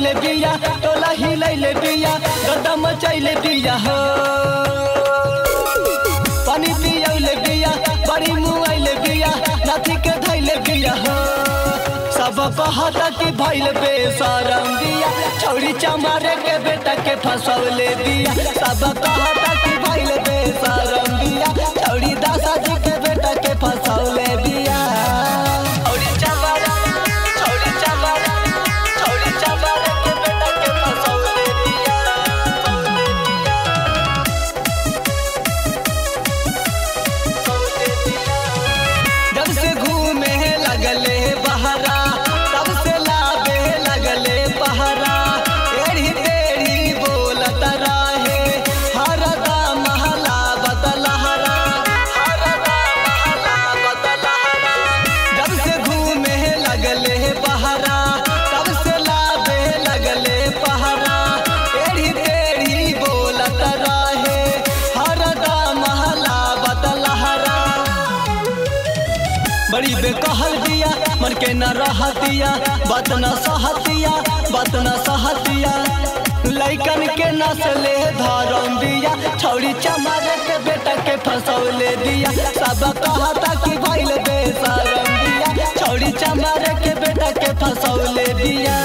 कैले बिया टोला हिलैले बिया गदम मचैले बिया हो पानी पियौले बिया बड़ी मुआइले बिया नाथी के धैले बिया हो सब कहता कि भइल बेशरम बिया छौड़ी चमारे के बेटा के फसौले बिया सब कहता कि भइल बेशरम बिया छौड़ी दासा जी के बेटा के फसौले बिया बड़ी बेकहल दिया मन के न रहतिया बात न सहतिया बात न सहतिया लइकन के नस्ले धरम दिया छौड़ी चमारे के बेटा के फसौले दिया सब कहता कि भइल बेशरम दिया छौड़ी चमारे के बेटा के फसौले दिया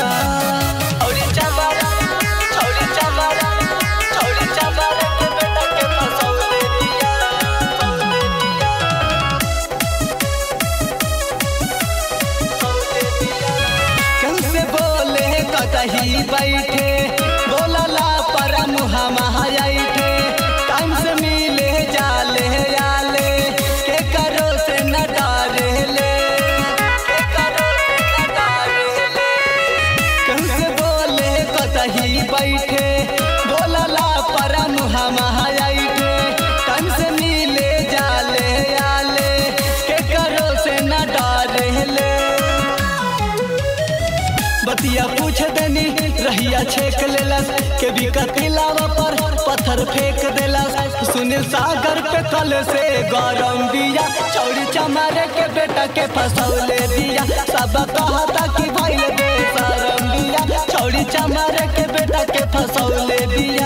कहीं बैठे बोलला पर मुहामा आइठे टाइम से मिले जाले आले के करो से न डारे ले के करो से न डारे ले कहीं से बोले कहीं बैठे बोलला पर मुहामा आइठे टाइम से मिले जाले आले के करो से न डारे ले बतिया पूछ देनी रहिया छेक लेलस के भी कतिलावा पर पत्थर फेंक देलस सुनील सागर पे कल से गरम दिया छौड़ी चमारे के बेटा के फसौले दिया सब कहता कि भइल बेशरम दिया छौड़ी चमारे के बेटा के फसौले दिया।